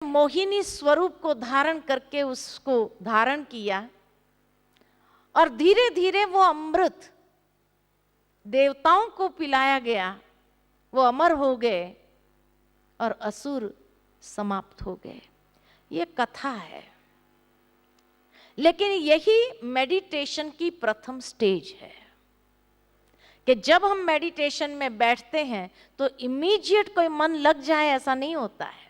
मोहिनी स्वरूप को धारण करके उसको धारण किया और धीरे धीरे वो अमृत देवताओं को पिलाया गया, वो अमर हो गए और असुर समाप्त हो गए। ये कथा है, लेकिन यही मेडिटेशन की प्रथम स्टेज है कि जब हम मेडिटेशन में बैठते हैं तो इमीडिएट कोई मन लग जाए ऐसा नहीं होता है।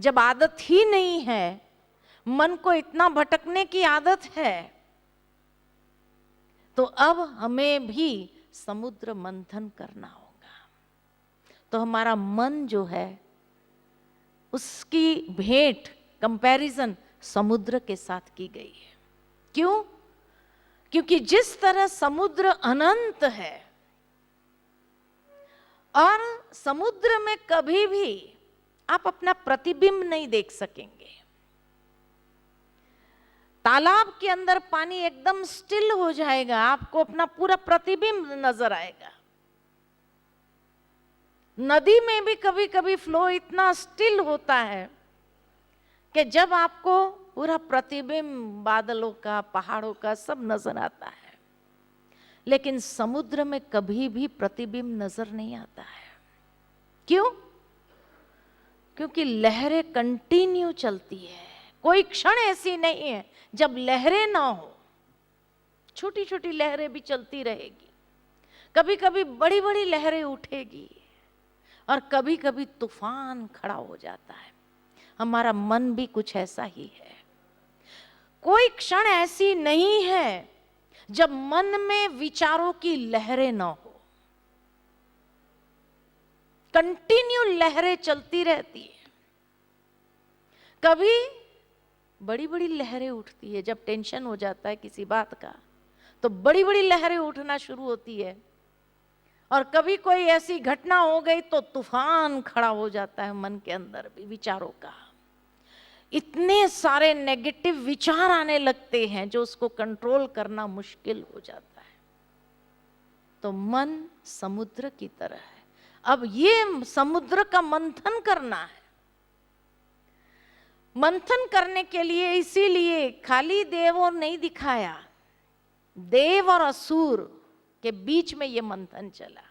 जब आदत ही नहीं है, मन को इतना भटकने की आदत है, तो अब हमें भी समुद्र मंथन करना होगा। तो हमारा मन जो है उसकी भेंट कंपैरिजन समुद्र के साथ की गई है। क्यों? क्योंकि जिस तरह समुद्र अनंत है और समुद्र में कभी भी आप अपना प्रतिबिंब नहीं देख सकेंगे। तालाब के अंदर पानी एकदम स्टिल हो जाएगा, आपको अपना पूरा प्रतिबिंब नजर आएगा। नदी में भी कभी कभी फ्लो इतना स्टिल होता है कि जब आपको पूरा प्रतिबिंब बादलों का, पहाड़ों का सब नजर आता है, लेकिन समुद्र में कभी भी प्रतिबिंब नजर नहीं आता है। क्यों? क्योंकि लहरें कंटिन्यू चलती है। कोई क्षण ऐसी नहीं है जब लहरें ना हो। छोटी छोटी लहरें भी चलती रहेगी, कभी कभी बड़ी बड़ी लहरें उठेगी और कभी कभी तूफान खड़ा हो जाता है। हमारा मन भी कुछ ऐसा ही है। कोई क्षण ऐसी नहीं है जब मन में विचारों की लहरें ना हो। कंटिन्यू लहरें चलती रहती है। कभी बड़ी बड़ी लहरें उठती है, जब टेंशन हो जाता है किसी बात का तो बड़ी बड़ी लहरें उठना शुरू होती है, और कभी कोई ऐसी घटना हो गई तो तूफान खड़ा हो जाता है मन के अंदर भी विचारों का। इतने सारे नेगेटिव विचार आने लगते हैं जो उसको कंट्रोल करना मुश्किल हो जाता है। तो मन समुद्र की तरह है। अब ये समुद्र का मंथन करना है। मंथन करने के लिए इसीलिए खाली देवों नहीं दिखाया, देव और असुर के बीच में ये मंथन चला।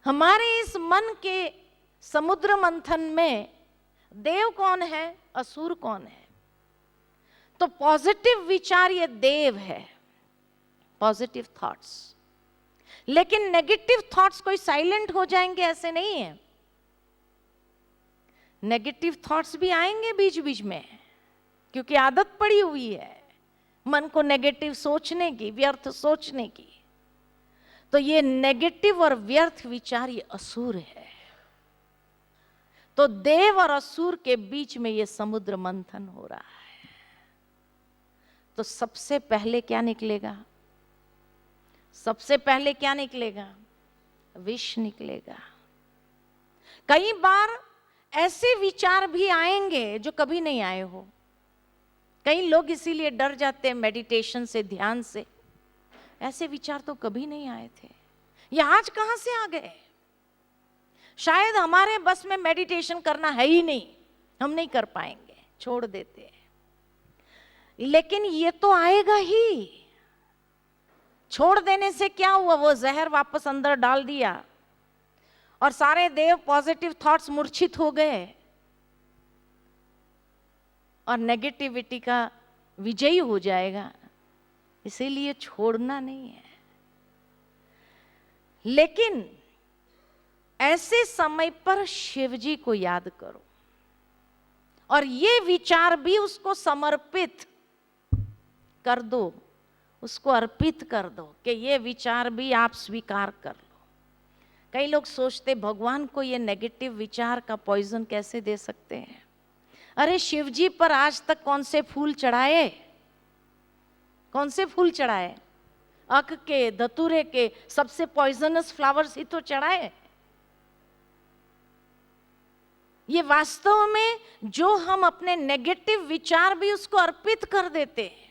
हमारे इस मन के समुद्र मंथन में देव कौन है, असुर कौन है? तो पॉजिटिव विचार ये देव है, पॉजिटिव थॉट्स। लेकिन नेगेटिव थॉट्स कोई साइलेंट हो जाएंगे ऐसे नहीं है। नेगेटिव थॉट्स भी आएंगे बीच बीच में, क्योंकि आदत पड़ी हुई है मन को नेगेटिव सोचने की, व्यर्थ सोचने की। तो ये नेगेटिव और व्यर्थ विचार ये असुर है। तो देव और असुर के बीच में ये समुद्र मंथन हो रहा है। तो सबसे पहले क्या निकलेगा? सबसे पहले क्या निकलेगा? विष निकलेगा। कई बार ऐसे विचार भी आएंगे जो कभी नहीं आए हो। कई लोग इसीलिए डर जाते हैं मेडिटेशन से, ध्यान से। ऐसे विचार तो कभी नहीं आए थे, ये आज कहां से आ गए? शायद हमारे बस में मेडिटेशन करना है ही नहीं, हम नहीं कर पाएंगे, छोड़ देते हैं। लेकिन ये तो आएगा ही। छोड़ देने से क्या हुआ? वो जहर वापस अंदर डाल दिया और सारे देव पॉजिटिव थॉट्स मूर्छित हो गए और नेगेटिविटी का विजयी हो जाएगा। इसीलिए छोड़ना नहीं है। लेकिन ऐसे समय पर शिव जी को याद करो और ये विचार भी उसको समर्पित कर दो, उसको अर्पित कर दो कि ये विचार भी आप स्वीकार कर लो। कई लोग सोचते भगवान को ये नेगेटिव विचार का पॉइजन कैसे दे सकते हैं? अरे शिव जी पर आज तक कौन से फूल चढ़ाए? कौन से फूल चढ़ाए? अक के, धतूरे के, सबसे पॉइजनस फ्लावर्स ही तो चढ़ाए। ये वास्तव में जो हम अपने नेगेटिव विचार भी उसको अर्पित कर देते हैं,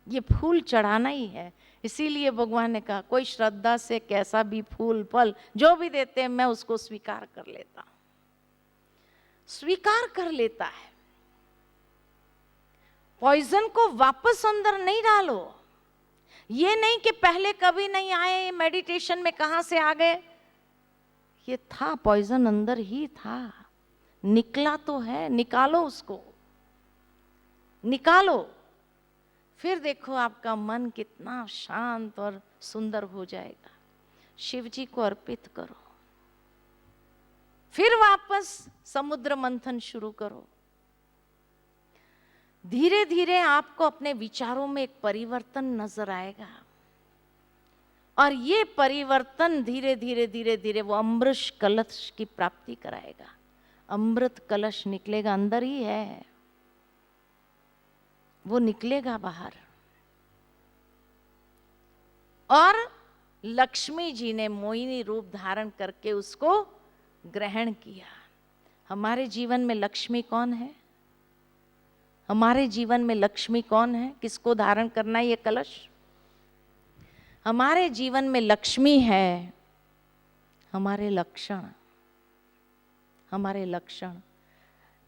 ये फूल चढ़ाना ही है। इसीलिए भगवान ने कहा कोई श्रद्धा से कैसा भी फूल फल जो भी देते हैं मैं उसको स्वीकार कर लेता हूं। स्वीकार कर लेता है। पॉइजन को वापस अंदर नहीं डालो। ये नहीं कि पहले कभी नहीं आए, मेडिटेशन में कहां से आ गए। ये था, पॉइजन अंदर ही था, निकला तो है, निकालो उसको, निकालो। फिर देखो आपका मन कितना शांत और सुंदर हो जाएगा। शिव जी को अर्पित करो, फिर वापस समुद्र मंथन शुरू करो। धीरे धीरे आपको अपने विचारों में एक परिवर्तन नजर आएगा, और ये परिवर्तन धीरे धीरे धीरे धीरे वो अमृत कलश की प्राप्ति कराएगा। अमृत कलश निकलेगा, अंदर ही है, वो निकलेगा बाहर। और लक्ष्मी जी ने मोहिनी रूप धारण करके उसको ग्रहण किया। हमारे जीवन में लक्ष्मी कौन है? हमारे जीवन में लक्ष्मी कौन है? किसको धारण करना है ये कलश? हमारे जीवन में लक्ष्मी है हमारे लक्षण। हमारे लक्षण,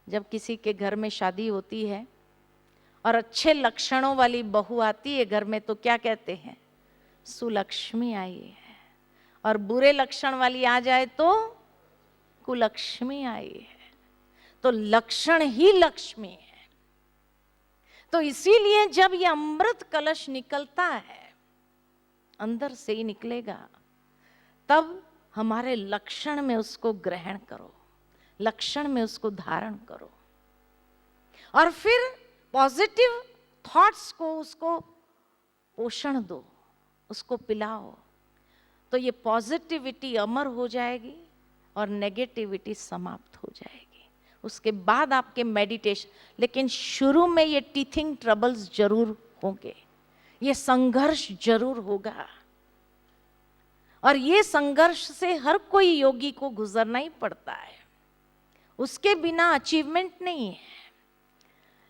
जब किसी के घर में शादी होती है और अच्छे लक्षणों वाली बहू आती है घर में, तो क्या कहते हैं? सुलक्ष्मी आई है। और बुरे लक्षण वाली आ जाए तो कुलक्ष्मी आई है। तो लक्षण ही लक्ष्मी है। तो इसीलिए जब ये अमृत कलश निकलता है, अंदर से ही निकलेगा, तब हमारे लक्षण में उसको ग्रहण करो, लक्षण में उसको धारण करो, और फिर पॉजिटिव थॉट्स को उसको पोषण दो, उसको पिलाओ। तो ये पॉजिटिविटी अमर हो जाएगी और नेगेटिविटी समाप्त हो जाएगी। उसके बाद आपके मेडिटेशन, लेकिन शुरू में ये टीथिंग ट्रबल्स जरूर होंगे, ये संघर्ष जरूर होगा, और ये संघर्ष से हर कोई योगी को गुजरना ही पड़ता है। उसके बिना अचीवमेंट नहीं है।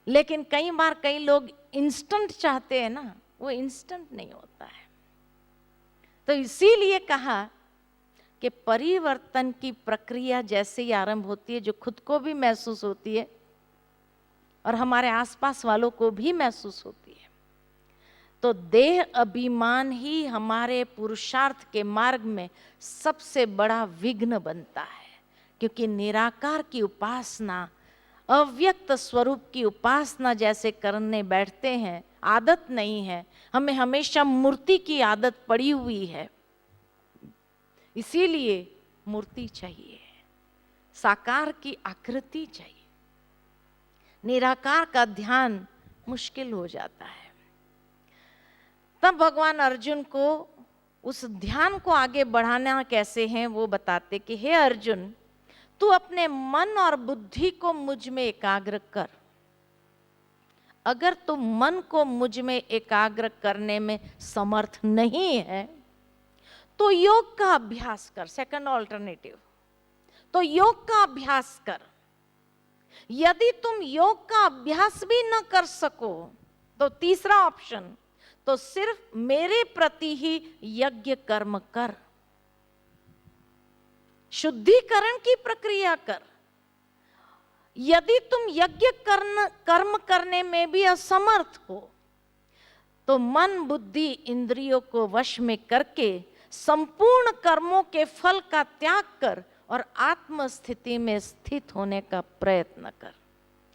लेकिन कई बार कई लोग इंस्टेंट चाहते हैं ना, वो इंस्टेंट नहीं होता है। तो इसीलिए कहा कि परिवर्तन की प्रक्रिया जैसे ही आरंभ होती है, जो खुद को भी महसूस होती है और हमारे आसपास वालों को भी महसूस होती है, तो देह अभिमान ही हमारे पुरुषार्थ के मार्ग में सबसे बड़ा विघ्न बनता है। क्योंकि निराकार की उपासना, अव्यक्त स्वरूप की उपासना जैसे करने बैठते हैं, आदत नहीं है, हमें हमेशा मूर्ति की आदत पड़ी हुई है। इसीलिए मूर्ति चाहिए, साकार की आकृति चाहिए, निराकार का ध्यान मुश्किल हो जाता है। तब भगवान अर्जुन को उस ध्यान को आगे बढ़ाना कैसे है वो बताते कि हे अर्जुन, तू अपने मन और बुद्धि को मुझ में एकाग्र कर। अगर तू मन को मुझ में एकाग्र करने में समर्थ नहीं है तो योग का अभ्यास कर। सेकंड ऑल्टरनेटिव, तो योग का अभ्यास कर। यदि तुम योग का अभ्यास भी न कर सको तो तीसरा ऑप्शन, तो सिर्फ मेरे प्रति ही यज्ञ कर्म कर, शुद्धिकरण की प्रक्रिया कर। यदि तुम यज्ञ कर्म करने में भी असमर्थ हो तो मन बुद्धि इंद्रियों को वश में करके संपूर्ण कर्मों के फल का त्याग कर और आत्म स्थिति में स्थित होने का प्रयत्न कर।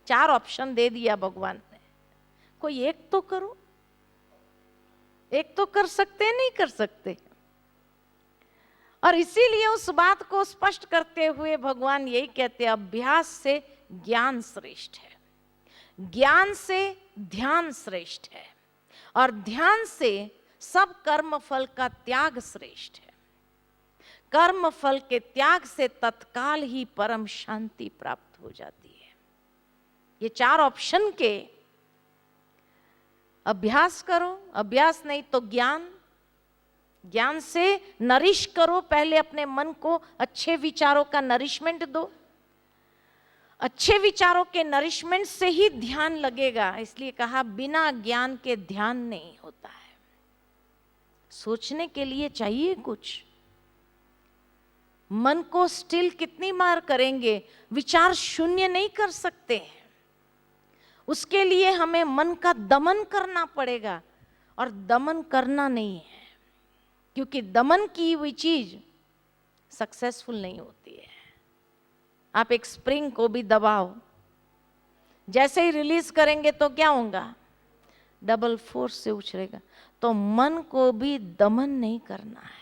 4 ऑप्शन दे दिया भगवान ने, कोई एक तो करो। एक तो कर सकते, नहीं कर सकते। और इसीलिए उस बात को स्पष्ट करते हुए भगवान यही कहते हैं, अभ्यास से ज्ञान श्रेष्ठ है, ज्ञान से ध्यान श्रेष्ठ है, और ध्यान से सब कर्म फल का त्याग श्रेष्ठ है। कर्म फल के त्याग से तत्काल ही परम शांति प्राप्त हो जाती है। ये 4 ऑप्शन के अभ्यास करो, अभ्यास नहीं तो ज्ञान, ज्ञान से नरिश करो। पहले अपने मन को अच्छे विचारों का नरिशमेंट दो, अच्छे विचारों के नरिशमेंट से ही ध्यान लगेगा। इसलिए कहा बिना ज्ञान के ध्यान नहीं होता है। सोचने के लिए चाहिए कुछ, मन को स्टिल कितनी बार करेंगे? विचार शून्य नहीं कर सकते हैं। उसके लिए हमें मन का दमन करना पड़ेगा, और दमन करना नहीं है, क्योंकि दमन की हुई चीज सक्सेसफुल नहीं होती है। आप एक स्प्रिंग को भी दबाओ, जैसे ही रिलीज करेंगे तो क्या होगा? डबल फोर्स से उछलेगा। तो मन को भी दमन नहीं करना है।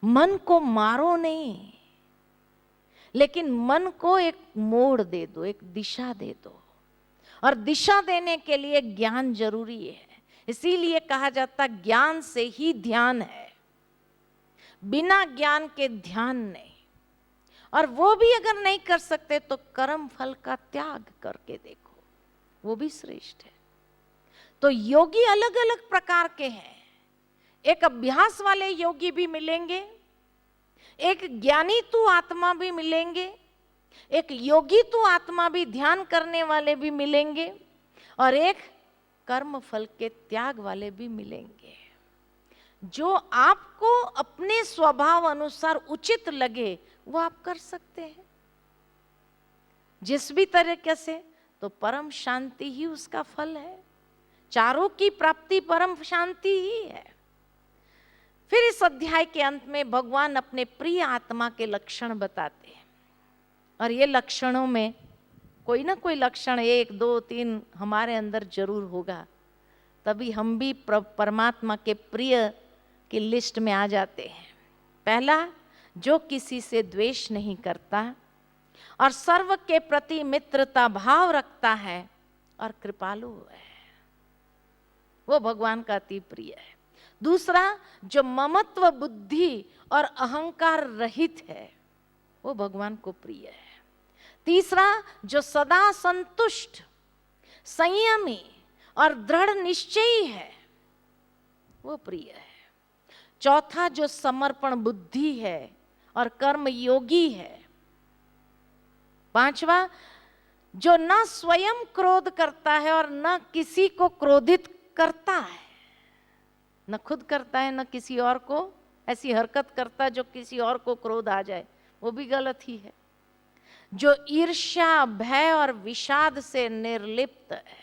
मन को मारो नहीं, लेकिन मन को एक मोड़ दे दो, एक दिशा दे दो। और दिशा देने के लिए ज्ञान जरूरी है। इसीलिए कहा जाता ज्ञान से ही ध्यान है, बिना ज्ञान के ध्यान नहीं। और वो भी अगर नहीं कर सकते तो कर्म फल का त्याग करके देखो, वो भी श्रेष्ठ है। तो योगी अलग अलग प्रकार के हैं। एक अभ्यास वाले योगी भी मिलेंगे, एक ज्ञानी तू आत्मा भी मिलेंगे, एक योगी तू आत्मा भी ध्यान करने वाले भी मिलेंगे, और एक कर्म फल के त्याग वाले भी मिलेंगे। जो आपको अपने स्वभाव अनुसार उचित लगे वो आप कर सकते हैं, जिस भी तरीके से। तो परम शांति ही उसका फल है। चारों की प्राप्ति परम शांति ही है। फिर इस अध्याय के अंत में भगवान अपने प्रिय आत्मा के लक्षण बताते हैं, और ये लक्षणों में कोई ना कोई लक्षण 1, 2, 3 हमारे अंदर जरूर होगा, तभी हम भी परमात्मा के प्रिय की लिस्ट में आ जाते हैं। पहला, जो किसी से द्वेष नहीं करता और सर्व के प्रति मित्रता भाव रखता है और कृपालु है, वो भगवान का अति प्रिय है। दूसरा, जो ममत्व बुद्धि और अहंकार रहित है, वो भगवान को प्रिय है। तीसरा, जो सदा संतुष्ट, संयमी और दृढ़ निश्चयी है, वो प्रिय है। चौथा, जो समर्पण बुद्धि है और कर्म योगी है। पांचवा, जो न स्वयं क्रोध करता है और न किसी को क्रोधित करता है, न खुद करता है न किसी और को ऐसी हरकत करता जो किसी और को क्रोध आ जाए, वो भी गलत ही है। जो ईर्ष्या, भय और विषाद से निर्लिप्त है।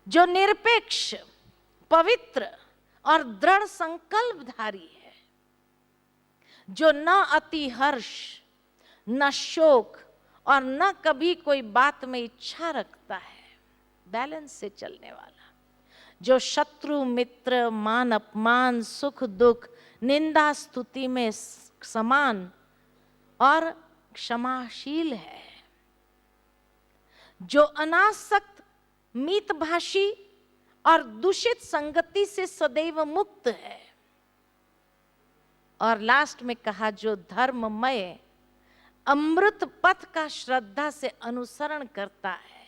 जो निरपेक्ष, पवित्र और दृढ़ संकल्पधारी है। जो न अति हर्ष, न शोक और न कभी कोई बात में इच्छा रखता है, बैलेंस से चलने वाला। जो शत्रु मित्र, मान अपमान, सुख दुख, निंदा स्तुति में समान और क्षमाशील है। जो अनासक्त, मितभाषी और दूषित संगति से सदैव मुक्त है। और लास्ट में कहा, जो धर्ममय अमृत पथ का श्रद्धा से अनुसरण करता है,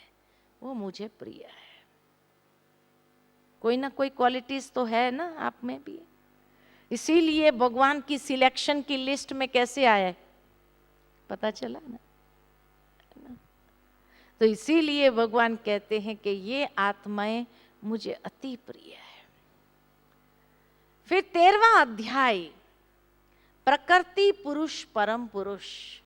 वो मुझे प्रिय है। कोई ना कोई क्वालिटीज तो है ना आप में भी। इसीलिए भगवान की सिलेक्शन की लिस्ट में कैसे आया, पता चला ना। तो इसीलिए भगवान कहते हैं कि ये आत्माएं मुझे अति प्रिय है। फिर 13वां अध्याय, प्रकृति पुरुष परम पुरुष।